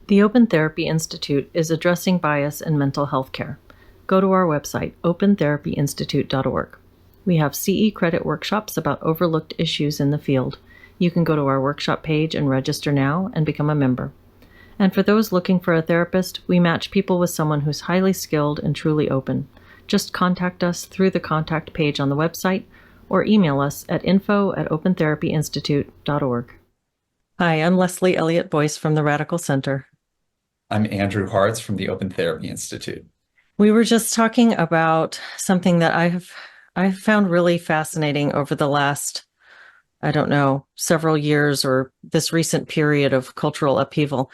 The Open Therapy Institute is addressing bias in mental health care. Go to our website, opentherapyinstitute.org. We have CE credit workshops about overlooked issues in the field. You can go to our workshop page and register now and become a member. And for those looking for a therapist, we match people with someone who's highly skilled and truly open. Just contact us through the contact page on the website or email us at info@opentherapyinstitute.org. Hi, I'm Leslie Elliott Boyce from the Radical Center. I'm Andrew Hartz from the Open Therapy Institute. We were just talking about something that I've found really fascinating over the last, several years or this recent period of cultural upheaval.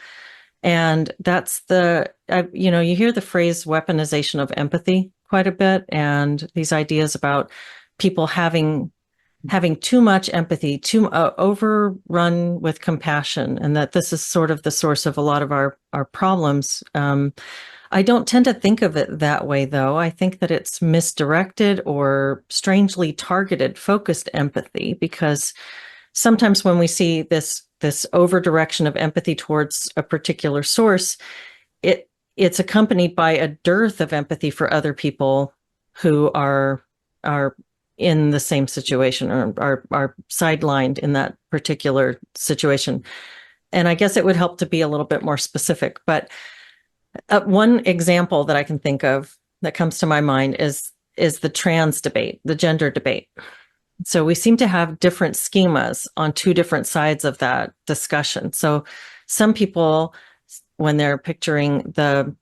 And that's you hear the phrase weaponization of empathy quite a bit, and these ideas about people having too much empathy, too overrun with compassion, and that this is sort of the source of a lot of our problems. I don't tend to think of it that way, though. I think that it's misdirected or strangely targeted, focused empathy, because sometimes when we see this over direction of empathy towards a particular source, it's accompanied by a dearth of empathy for other people who are in the same situation or are sidelined in that particular situation. And I guess it would help to be a little bit more specific. But one example that I can think of that comes to my mind is the trans debate, the gender debate. So we seem to have different schemas on two different sides of that discussion. So some people, when they're picturing the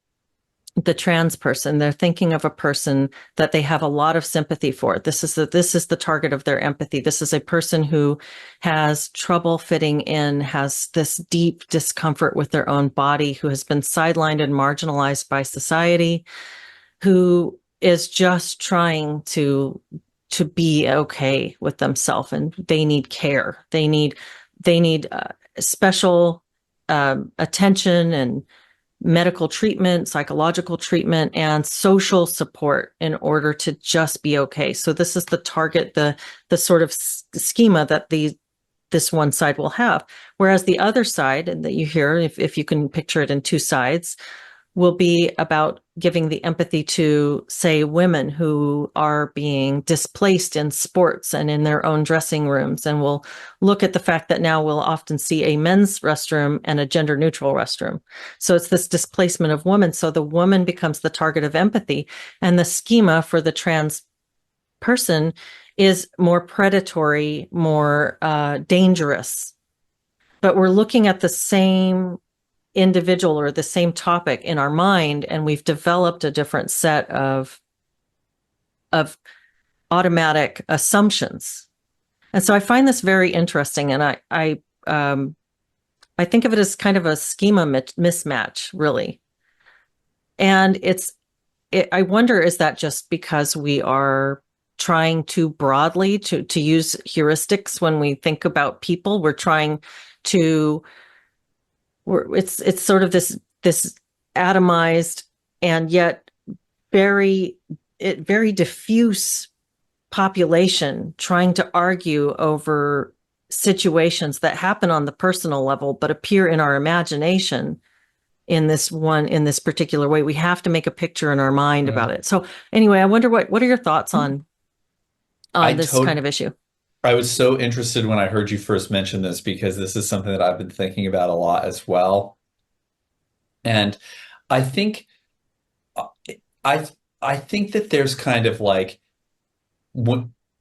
trans person, they're thinking of a person that they have a lot of sympathy for. This is the target of their empathy. This is a person who has trouble fitting in, has this deep discomfort with their own body, who has been sidelined and marginalized by society, who is just trying to be okay with themselves, and they need care. They need special attention and medical treatment, psychological treatment, and social support in order to just be okay. So this is the target, the sort of schema that this one side will have. Whereas the other side, and that you hear, if you can picture it in two sides, will be about giving the empathy to, say, women who are being displaced in sports and in their own dressing rooms. And we'll look at the fact that now we'll often see a men's restroom and a gender neutral restroom. So it's this displacement of women. So the woman becomes the target of empathy. And the schema for the trans person is more predatory, more dangerous. But we're looking at the same individual or the same topic in our mind, and we've developed a different set of automatic assumptions. And so I find this very interesting, and I think of it as kind of a schema mismatch, really. And I wonder, is that just because we are trying too broadly to use heuristics when we think about people? We're trying to it's sort of this atomized and yet very diffuse population trying to argue over situations that happen on the personal level but appear in our imagination in this particular way. We have to make a picture in our mind about it. So anyway, I wonder what are your thoughts on this kind of issue? I was so interested when I heard you first mention this, because this is something that I've been thinking about a lot as well. And I think I think that there's kind of like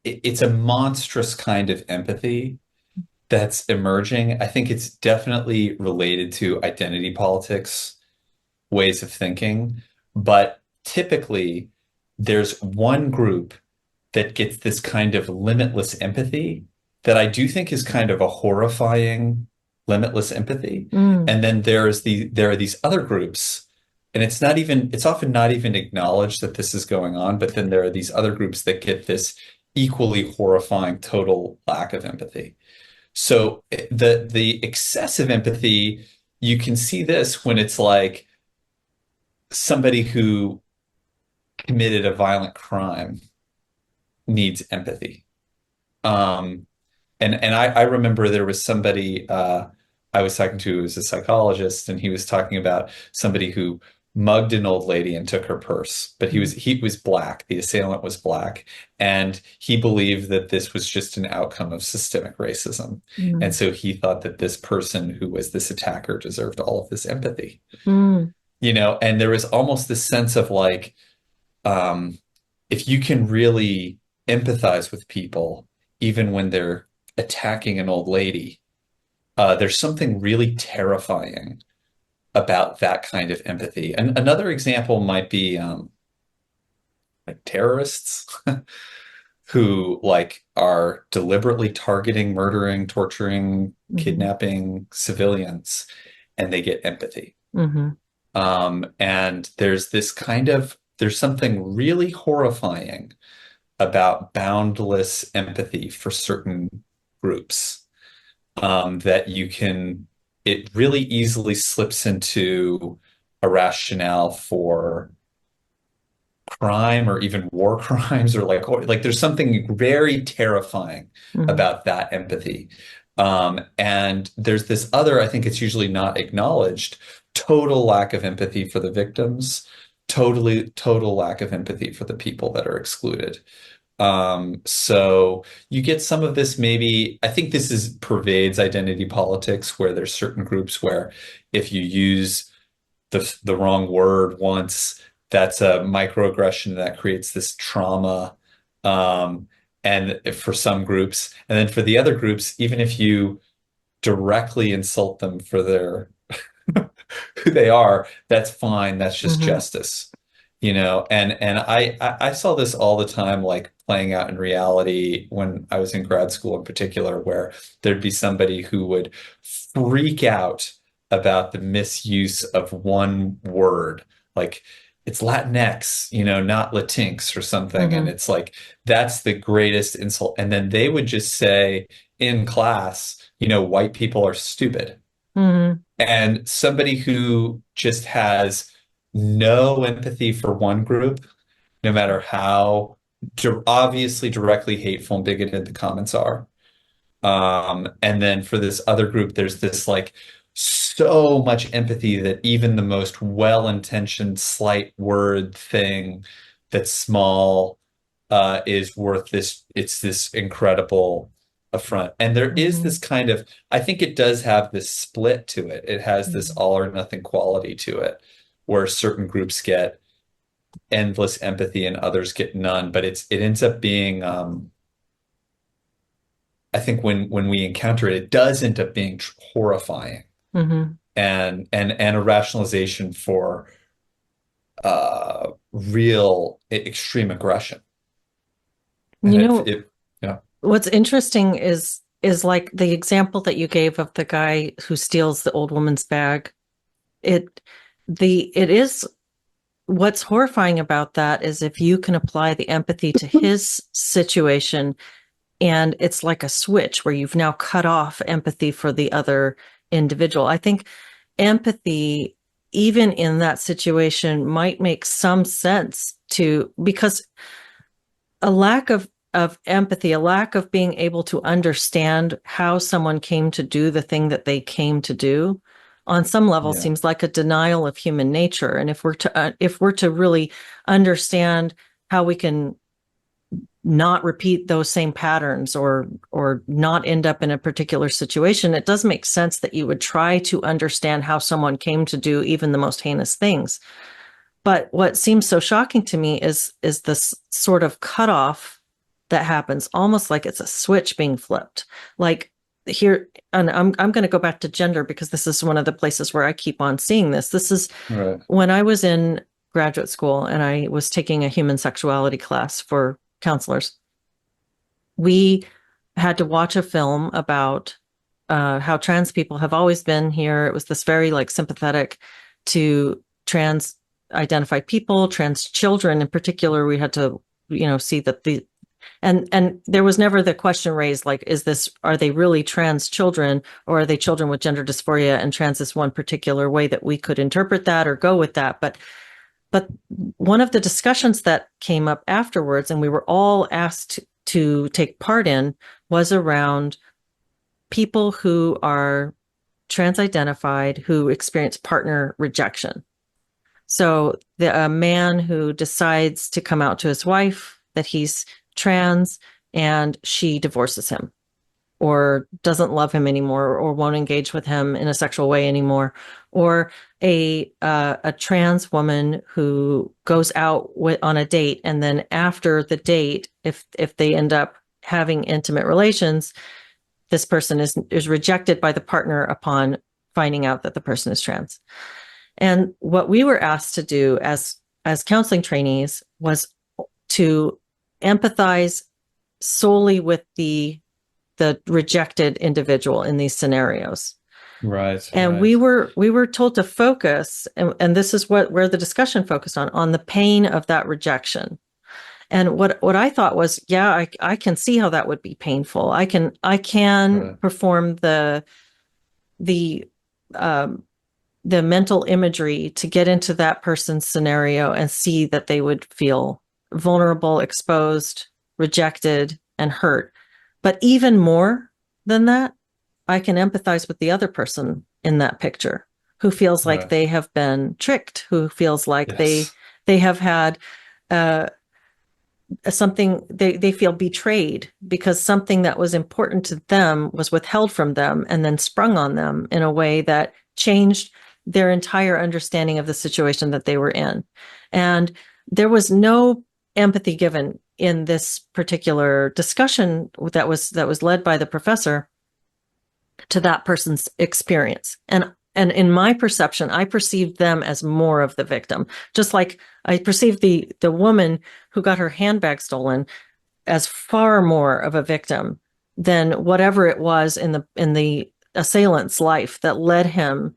it's a monstrous kind of empathy that's emerging. I think it's definitely related to identity politics, ways of thinking, but typically there's one group that gets this kind of limitless empathy that I do think is kind of a horrifying limitless empathy. And then there are these other groups, and it's often not even acknowledged that this is going on, but then there are these other groups that get this equally horrifying total lack of empathy. So the excessive empathy, you can see this when it's like somebody who committed a violent crime needs empathy. And I remember there was somebody I was talking to who was a psychologist, and he was talking about somebody who mugged an old lady and took her purse. But he was black. The assailant was black, and he believed that this was just an outcome of systemic racism. And Mm. so he thought that this person who was this attacker deserved all of this empathy. Mm. And there was almost this sense of like, um, if you can really empathize with people, even when they're attacking an old lady, there's something really terrifying about that kind of empathy. And another example might be like terrorists who like are deliberately targeting, murdering, torturing, Mhm. kidnapping civilians, and they get empathy. Mhm. And there's something really horrifying about boundless empathy for certain groups, that it really easily slips into a rationale for crime or even war crimes, or like there's something very terrifying Mhm. about that empathy. And there's this other, I think it's usually not acknowledged, total lack of empathy for the victims, total lack of empathy for the people that are excluded. So you get some of this, maybe, I think this is pervades identity politics, where there's certain groups where if you use the wrong word once, that's a microaggression that creates this trauma. Um, and for some groups, and then for the other groups, even if you directly insult them for who they are, that's fine. That's just Mhm. justice, and I saw this all the time, like playing out in reality when I was in grad school in particular, where there'd be somebody who would freak out about the misuse of one word, like it's Latinx, not Latinx or something. And Mhm. it's like, that's the greatest insult. And then they would just say in class, white people are stupid. Mhm. And somebody who just has no empathy for one group, no matter how obviously directly hateful and bigoted the comments are. And then for this other group, there's this like so much empathy that even the most well-intentioned slight word thing that's small, is worth this. It's this incredible affront. And there is Mhm. this kind of, I think it does have this split to it. It has this Mhm. all or nothing quality to it, where certain groups get endless empathy and others get none. But it ends up being, I think when we encounter it, it does end up being horrifying, Mhm. and a rationalization for real extreme aggression. And You know, yeah, what's interesting is like the example that you gave of the guy who steals the old woman's bag. It it is what's horrifying about that is if you can apply the empathy to his situation, and it's like a switch where you've now cut off empathy for the other individual. I think empathy, even in that situation, might make some sense to, because a lack of empathy, a lack of being able to understand how someone came to do the thing that they came to do, on some level yeah, seems like a denial of human nature. And if we're to really understand how we can not repeat those same patterns, or not end up in a particular situation, it does make sense that you would try to understand how someone came to do even the most heinous things. But what seems so shocking to me is this sort of cutoff that happens, almost like it's a switch being flipped. Like here, and I'm going to go back to gender because this is one of the places where I keep on seeing this. This is right. when I was in graduate school and I was taking a human sexuality class for counselors. We had to watch a film about how trans people have always been here. It was this very like sympathetic to trans identified people, trans children in particular. We had to, see that and there was never the question raised like, are they really trans children, or are they children with gender dysphoria, and trans is one particular way that we could interpret that or go with that. But one of the discussions that came up afterwards, and we were all asked to take part in, was around people who are trans-identified who experience partner rejection. So a man who decides to come out to his wife that he's trans and she divorces him or doesn't love him anymore or won't engage with him in a sexual way anymore, or a trans woman who goes out on a date and then after the date, if they end up having intimate relations, this person is rejected by the partner upon finding out that the person is trans. And what we were asked to do as counseling trainees was to empathize solely with the rejected individual in these scenarios. Right. And right. we were told to focus, and this is where the discussion focused on the pain of that rejection. And what I thought was, yeah, I can see how that would be painful. I can Right. perform the mental imagery to get into that person's scenario and see that they would feel vulnerable, exposed, rejected, and hurt. But even more than that, I can empathize with the other person in that picture who feels like Right. they have been tricked, who feels like Yes. they have had something, they feel betrayed because something that was important to them was withheld from them and then sprung on them in a way that changed their entire understanding of the situation that they were in. And there was no empathy given in this particular discussion that was led by the professor to that person's experience. And in my perception, I perceived them as more of the victim, just like I perceived the woman who got her handbag stolen as far more of a victim than whatever it was in the assailant's life that led him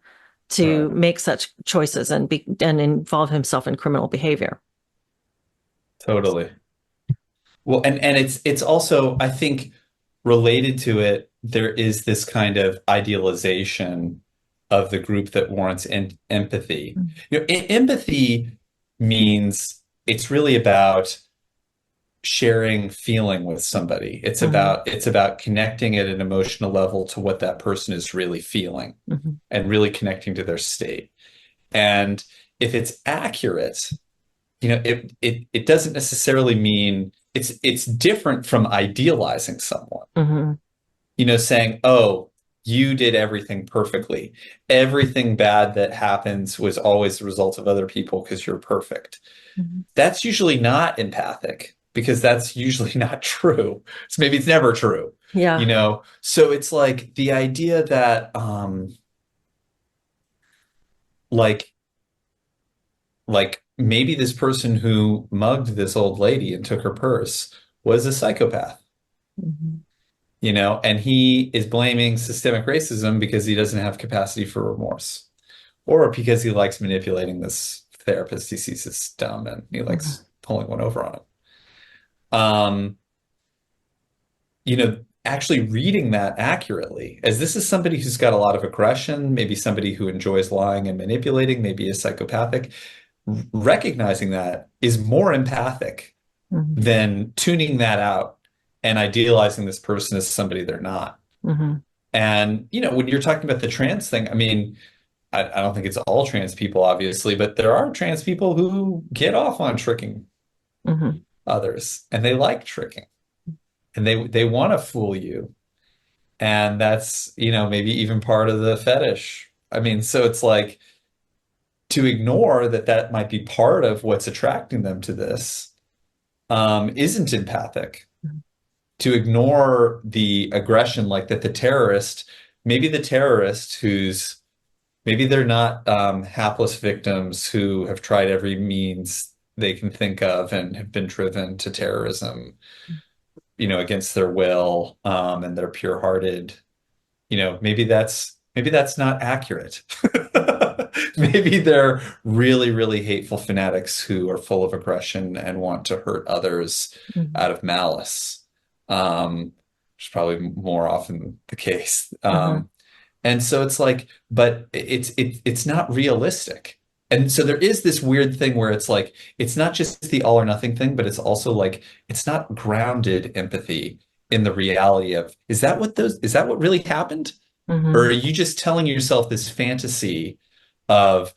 to Right. make such choices and involve himself in criminal behavior. Totally. Well, and it's also, I think, related to it, there is this kind of idealization of the group that warrants empathy. Empathy means it's really about sharing feeling with somebody. Mm-hmm. It's about connecting at an emotional level to what that person is really feeling Mm-hmm. and really connecting to their state. And if it's accurate, it doesn't necessarily mean it's different from idealizing someone, Mm-hmm. saying, oh, you did everything perfectly. Everything bad that happens was always the result of other people because you're perfect. Mm-hmm. That's usually not empathic because that's usually not true. So maybe it's never true, Yeah. So it's like the idea that like maybe this person who mugged this old lady and took her purse was a psychopath, Mm-hmm. and he is blaming systemic racism because he doesn't have capacity for remorse or because he likes manipulating this therapist he sees as dumb and he Mm-hmm. likes pulling one over on him. Um, actually reading that accurately, as this is somebody who's got a lot of aggression, maybe somebody who enjoys lying and manipulating, maybe is psychopathic, recognizing that is more empathic Mm-hmm. than tuning that out and idealizing this person as somebody they're not. Mm-hmm. And, when you're talking about the trans thing, I mean, I don't think it's all trans people, obviously, but there are trans people who get off on tricking Mm-hmm. others and they like tricking and they want to fool you. And that's, maybe even part of the fetish. I mean, so it's like to ignore that might be part of what's attracting them to this isn't empathic. To ignore the aggression, like that maybe the terrorist who's maybe they're not hapless victims who have tried every means they can think of and have been driven to terrorism, against their will, and they're pure-hearted. Maybe that's not accurate. Maybe they're really, really hateful fanatics who are full of aggression and want to hurt others Mm-hmm. out of malice, which is probably more often the case. Mm-hmm. And so it's like, but it's not realistic. And so there is this weird thing where it's like, it's not just the all or nothing thing, but it's also like, it's not grounded empathy in the reality of, is that what really happened? Or Hmm. are you just telling yourself this fantasy of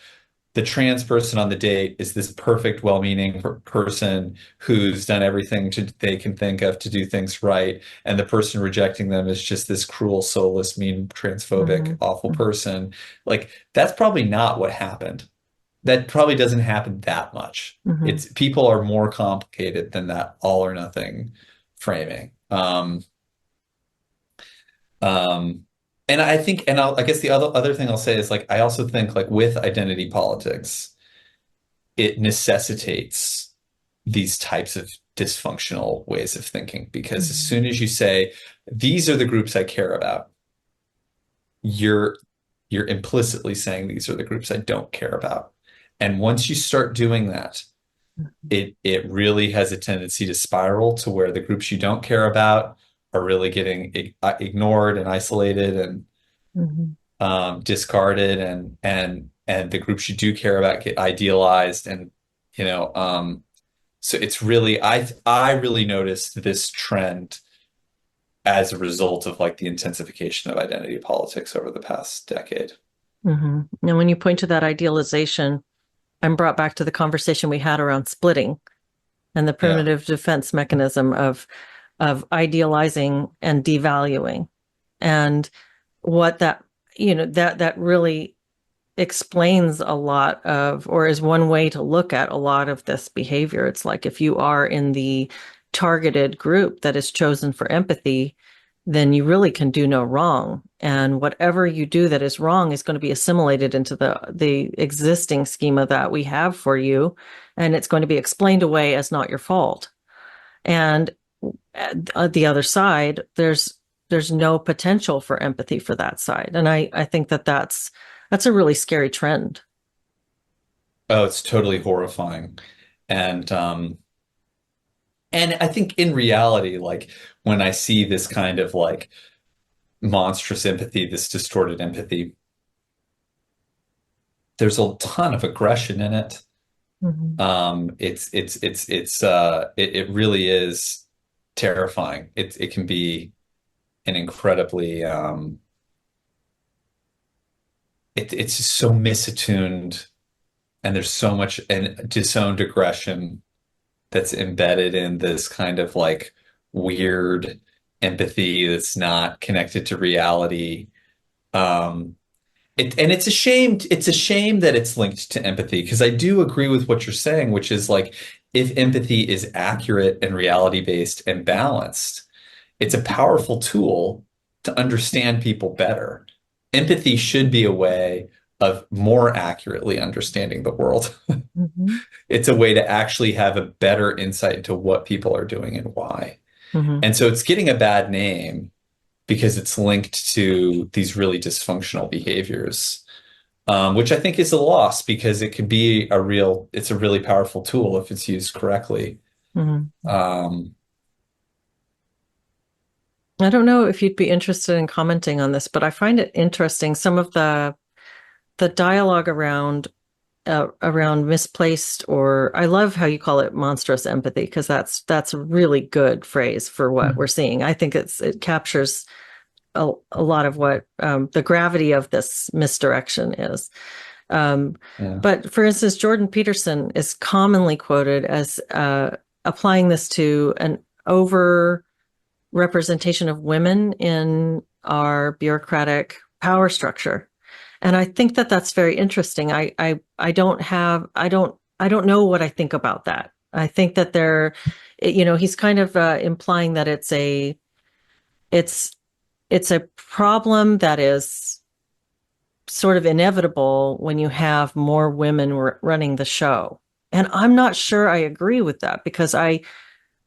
the trans person on the date is this perfect, well-meaning person who's done everything they can think of to do things right, and the person rejecting them is just this cruel, soulless, mean, transphobic, Hmm. awful person? Like, that's probably not what happened. That probably doesn't happen that much. Hmm. It's people are more complicated than that all or nothing framing. Um, and I think, and I guess the other thing I'll say is like I also think like with identity politics, it necessitates these types of dysfunctional ways of thinking because as Hmm. soon as you say these are the groups I care about, you're you're implicitly saying these are the groups I don't care about. And once you start doing that, it really has a tendency to spiral to where the groups you don't care about are really getting ignored and isolated and Hmm. discarded, and the groups you do care about get idealized, and you know so it's really I really noticed this trend as a result of like the intensification of identity politics over the past decade. Hmm. And when you point to that idealization, I'm brought back to the conversation we had around splitting and the Yeah. primitive defense mechanism of idealizing and devaluing, and what that that really explains a lot of, or is one way to look at a lot of this behavior. It's like if you are in the targeted group that is chosen for empathy, then you really can do no wrong. And whatever you do that is wrong is going to be assimilated into the existing schema that we have for you. And it's going to be explained away as not your fault. And at the other side, there's no potential for empathy for that side. And I think that that's a really scary trend. Oh, it's totally horrifying. And I think in reality, like when I see this kind of like monstrous empathy, this distorted empathy, there's a ton of aggression in it. Mhm. It really is terrifying. It can be an incredibly it's just so misattuned, and there's so much and disowned aggression that's embedded in this kind of like weird empathy that's not connected to reality. Um, and it's a shame that it's linked to empathy because I do agree with what you're saying, which is like if empathy is accurate and reality based and balanced, it's a powerful tool to understand people better. Empathy should be a way of more accurately understanding the world. Mhm. It's a way to actually have a better insight into what people are doing and why. Mhm. And so it's getting a bad name because it's linked to these really dysfunctional behaviors, which I think is a loss because it could be it's a really powerful tool if it's used correctly. Mhm. Um, I don't know if you'd be interested in commenting on this, but I find it interesting some of the dialogue around misplaced, or I love how you call it monstrous empathy, because that's a really good phrase for what we're seeing. I think it captures a lot of what the gravity of this misdirection is. Um, yeah. but for instance, Jordan Peterson is commonly quoted as applying this to an over representation of women in our bureaucratic power structure. And I think that that's very interesting. I don't know what I think about that. I think that he's kind of implying that it's it's a problem that is sort of inevitable when you have more women running the show. And I'm not sure I agree with that, because I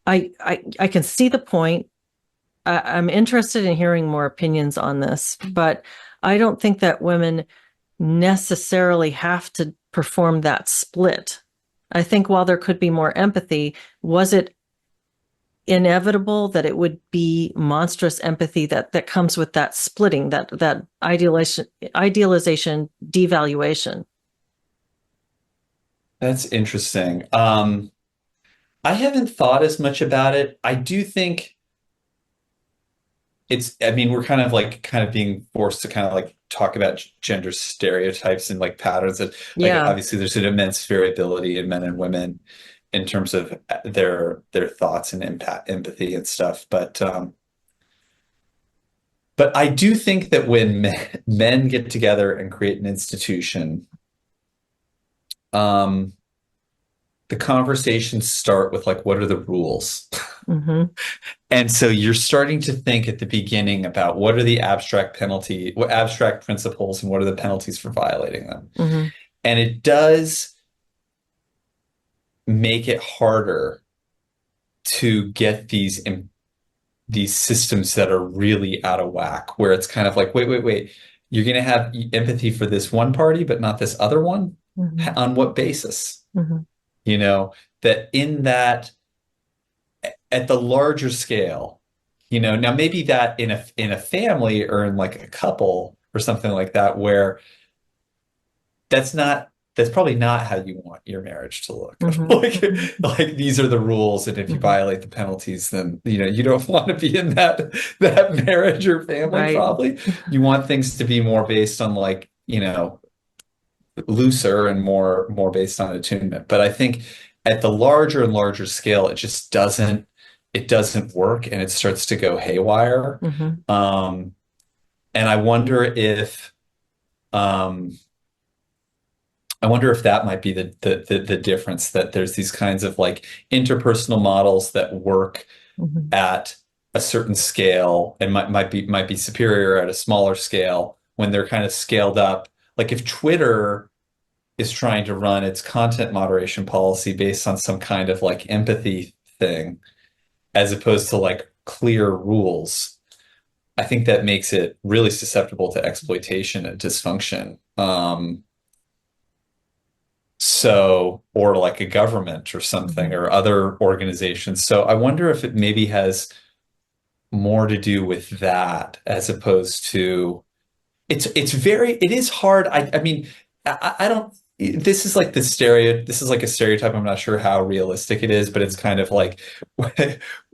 can see the point. I'm interested in hearing more opinions on this, but I don't think that women necessarily have to perform that split. I think while there could be more empathy, was it inevitable that it would be monstrous empathy that comes with that splitting, that idealization, devaluation? That's interesting. I haven't thought as much about it. I do think I mean, we're kind of being forced to kind of like talk about gender stereotypes and like patterns that like Yeah. obviously there's an immense variability in men and women in terms of their thoughts and impact empathy and stuff. But I do think that when men get together and create an institution, um, the conversations start with like, what are the rules? Hmm. And so you're starting to think at the beginning about what are the what abstract principles and what are the penalties for violating them. Hmm. And it does make it harder to get these systems that are really out of whack, where it's kind of like, wait, you're going to have empathy for this one party, but not this other one? Hmm. On what basis? Hmm. You know, that in that at the larger scale, now maybe that in a family or in like a couple or something like that, where that's probably not how you want your marriage to look. Hmm. Like these are the rules, and if you Hmm. violate the penalties, then you don't want to be in that marriage or family, Right. probably. You want things to be more based on like, looser and more based on attunement. But I think at the larger and larger scale, it doesn't work and it starts to go haywire. Hmm. Um, and um, I wonder if that might be the difference, that there's these kinds of like interpersonal models that work Hmm. at a certain scale and might be superior at a smaller scale when they're kind of scaled up. Like if Twitter is trying to run its content moderation policy based on some kind of like empathy thing, as opposed to like clear rules, I think that makes it really susceptible to exploitation and dysfunction. Or like a government or something Hmm. or other organizations. So I wonder if it maybe has more to do with that as opposed to it is hard. I mean, I don't this is like a stereotype. I'm not sure how realistic it is, but it's kind of like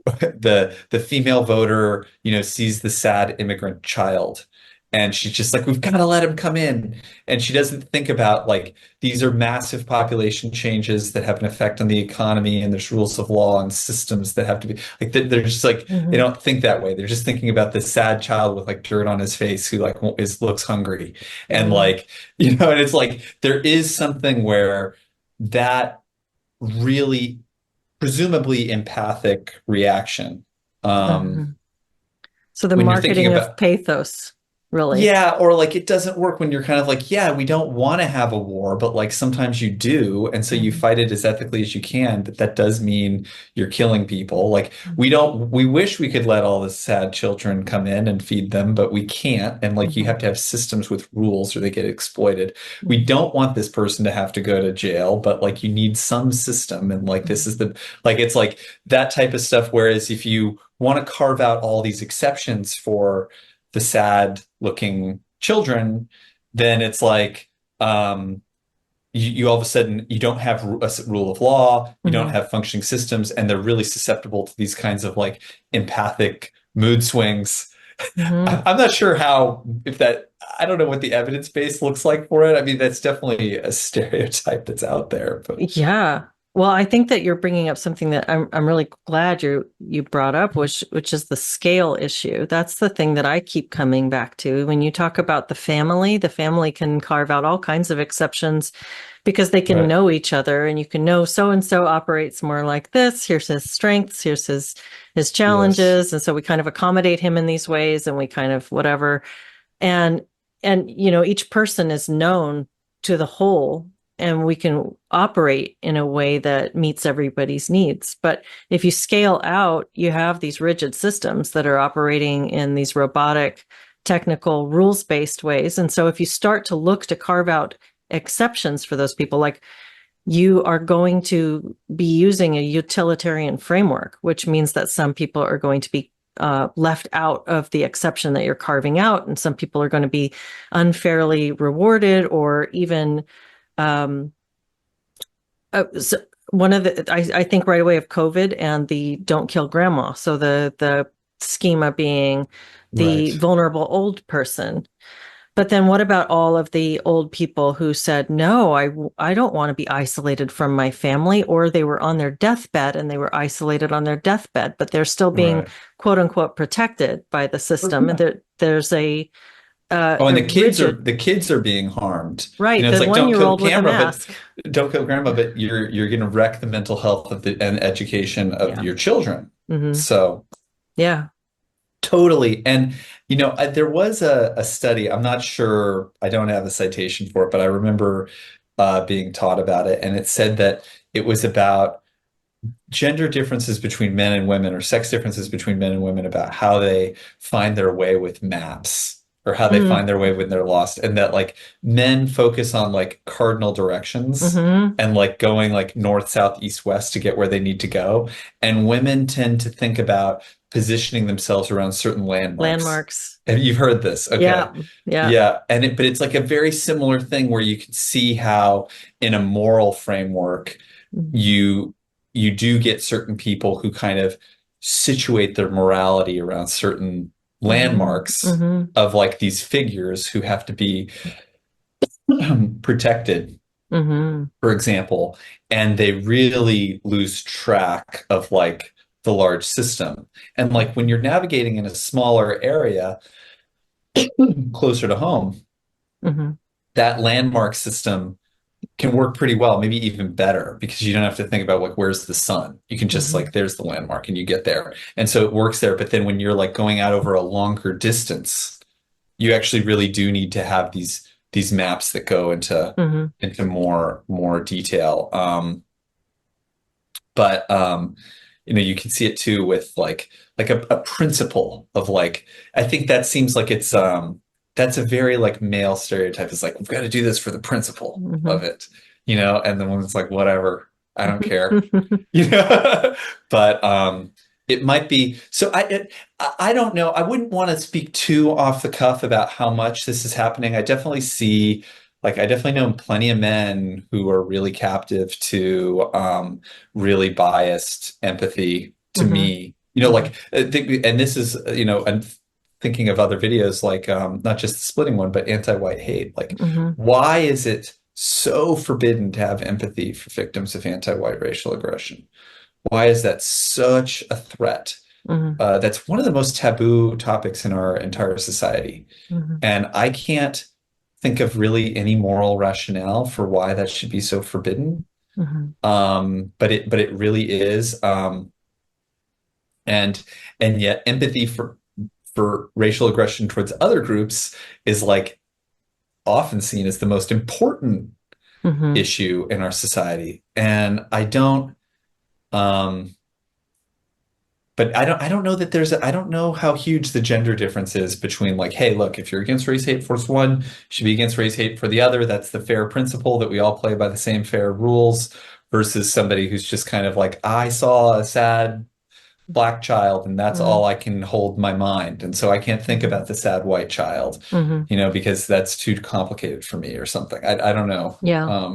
the female voter, sees the sad immigrant child and she's just like, we've got to let him come in. And she doesn't think about like these are massive population changes that have an effect on the economy, and there's rules of law and systems that have to be like they're just like they Hmm. don't think that way. They're just thinking about the sad child with like dirt on his face who like looks hungry. And Hmm. like, and it's like there is something where that really presumably empathic reaction. Um, Hmm. So the when you're thinking marketing of about pathos, really. yeah, or like it doesn't work when you're kind of like, yeah, we don't want to have a war, but like sometimes you do, and so you Hmm. fight it as ethically as you can, but that does mean you're killing people. Like we wish we could let all the sad children come in and feed them, but we can't. And like you Hmm. have to have systems with rules or they get exploited. We Hmm. don't want this person to have to go to jail, but like you need some system. And like this is it's like that type of stuff. Whereas if you want to carve out all these exceptions for the sad looking children, then it's like you all of a sudden you don't have a rule of law, you don't Hmm. have functioning systems, and they're really susceptible to these kinds of like empathic mood swings. Hmm. I'm not sure how if that I don't know what the evidence base looks like for it. I mean, that's definitely a stereotype that's out there, but Yeah. Well, I think that you're bringing up something that I'm really glad you brought up, which is the scale issue. That's the thing that I keep coming back to. When you talk about the family can carve out all kinds of exceptions because they can right. know each other, and you can know so and so operates more like this. Here's his strengths, here's his Yes. challenges, and so we kind of accommodate him in these ways, and we kind of whatever. And each person is known to the whole, and we can operate in a way that meets everybody's needs. But if you scale out, you have these rigid systems that are operating in these robotic, technical, rules-based ways. And so if you start to look to carve out exceptions for those people, like you are going to be using a utilitarian framework, which means that some people are going to be left out of the exception that you're carving out, and some people are going to be unfairly rewarded, or even um, so one of the I think right away of COVID and the "Don't Kill Grandma." So the schema being the Right. vulnerable old person. But then what about all of the old people who said, no, I don't want to be isolated from my family, or they were on their deathbed and they were isolated on their deathbed, but they're still being Right. quote unquote protected by the system. And there's Oh, and a the rigid, kids are being harmed. right, It's the like don't 1 year kill old with a camera, but mask. don't kill grandma, but you're going to wreck the mental health of the and education of Yeah. your children. Hmm. So Yeah. totally. And there was a study. I'm not sure. I don't have a citation for it, but I remember being taught about it, and it said that it was about gender differences between men and women or sex differences between men and women about how they find their way with maps or how they Mm. find their way when they're lost. And that like men focus on like cardinal directions Hmm. and like going like north, south, east, west to get where they need to go. And women tend to think about positioning themselves around certain landmarks. Landmarks. And you've heard this. Okay. Yeah. Yeah. Yeah. But it's like a very similar thing where you can see how in a moral framework, Mm-hmm. you you do get certain people who kind of situate their morality around certain landmarks Hmm. of like these figures who have to be protected, Hmm. for example, and they really lose track of like the large system. And like when you're navigating in a smaller area closer to home, Hmm. that landmark system can work pretty well, maybe even better, because you don't have to think about like where's the sun. You can just Hmm. like there's the landmark and you get there. And so it works there. But then when you're like going out over a longer distance, you actually really do need to have these maps that go Hmm. into more detail. But you can see it too with like a principle of like I think that seems like it's that's a very like male stereotype. It's like we've got to do this for the principle Hmm. of it, and the woman's like whatever, I don't care, you know. But it might be so. I don't know. I wouldn't want to speak too off the cuff about how much this is happening. I definitely see. Like I definitely know plenty of men who are really captive to really biased empathy to Hmm. me. Hmm. Like and this is, I'm thinking of other videos like not just the splitting one, but anti-white hate. Like, Hmm. why is it so forbidden to have empathy for victims of anti-white racial aggression? Why is that such a threat? Hmm. That's one of the most taboo topics in our entire society. Hmm. And I can't think of really any moral rationale for why that should be so forbidden. Hmm. But it really is. And yet empathy for racial aggression towards other groups is like often seen as the most important Hmm. issue in our society. And I don't um but I don't know that I don't know how huge the gender difference is between like, hey, look, if you're against race hate for one, you should be against race hate for the other. That's the fair principle that we all play by the same fair rules versus somebody who's just kind of like, I saw a sad black child and that's Hmm. all I can hold my mind. And so I can't think Hmm. about the sad white child, Hmm. because that's too complicated for me or something. I don't know. Yeah.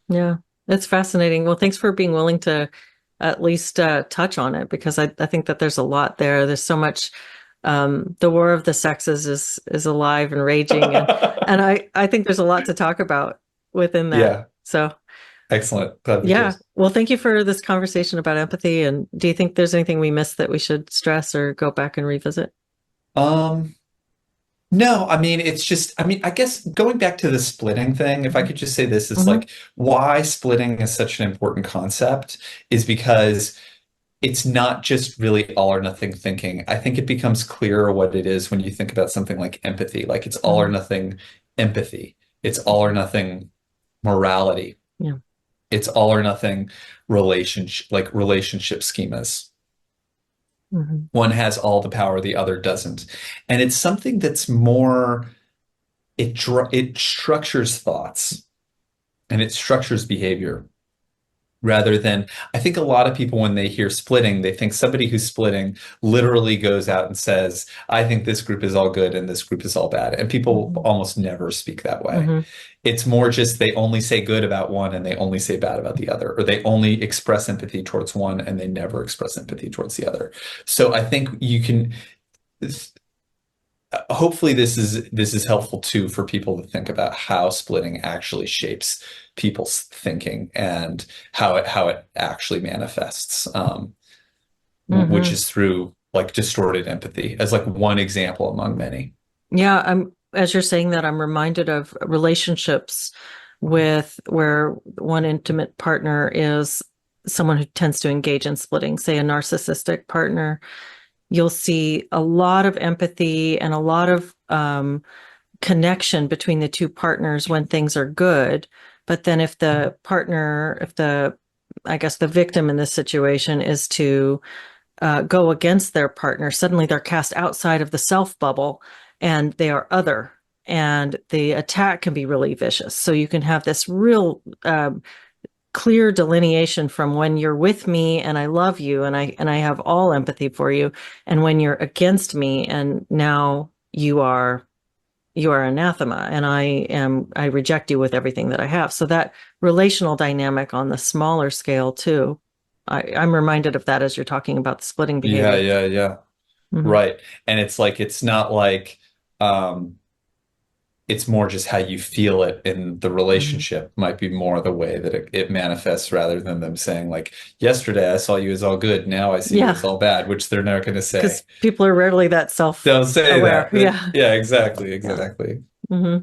Yeah. It's fascinating. Well, thanks for being willing to at least touch on it because I think that there's a lot there. There's so much. The war of the sexes is alive and raging, and I think there's a lot to talk about within that. Yeah, So excellent. Glad we yeah. did. Well, thank you for this conversation about empathy. And do you think there's anything we missed that we should stress or go back and revisit? Um, No, I mean, it's just, I mean, I guess going back to the splitting thing, if I Hmm. could just say this, is Hmm. like why splitting is such an important concept is because it's not just really all or nothing thinking. I think it becomes clearer what it is when you think about something like empathy. Like it's all or Hmm. nothing empathy. It's all or nothing morality. Yeah. It's all or nothing relationship schemas. Hmm. One has all the power, the other doesn't. And it's something that's more it structures thoughts and it structures behavior rather than, I think a lot of people, when they hear splitting, they think somebody who's splitting literally goes out and says, I think this group is all good and this group is all bad. And people Mhm. almost never speak that way. Mhm. It's more just they only say good about one and they only say bad about the other, or they only express empathy towards one and they never express empathy towards the other. So I think you can, hopefully this is helpful too for people to think about how splitting actually shapes people's thinking and how it actually manifests, which Mhm. is through like distorted empathy as like one example among many. Yeah, as you're saying that, I'm reminded of relationships with where one intimate partner is someone who tends to engage in splitting, say a narcissistic partner. You'll see a lot of empathy and a lot of connection between the two partners when things are good. But then if the partner, if the, I guess the victim in this situation is to go against their partner, suddenly they're cast outside of the self bubble and they are other. And the attack can be really vicious. So you can have this real clear delineation from when you're with me and I love you and I have all empathy for you, and when you're against me and now you are anathema and I reject you with everything that I have. So that relational dynamic on the smaller scale too. I'm reminded of that as you're talking about the splitting Yeah, behavior. yeah, yeah. Hmm. Right. And it's like it's not like um it's more just how you feel it in the Hmm. relationship might be more the way that it manifests rather than them saying like, yesterday I saw you as all good, now I see you Yeah, as all bad, which they're never going to say. because people are rarely that Don't say self-aware. that. Yeah, Yeah, exactly, yeah. exactly. Hmm.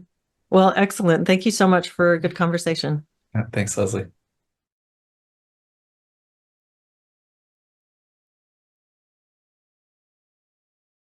Well, excellent. Thank you so much for a good conversation. Thanks, Leslie.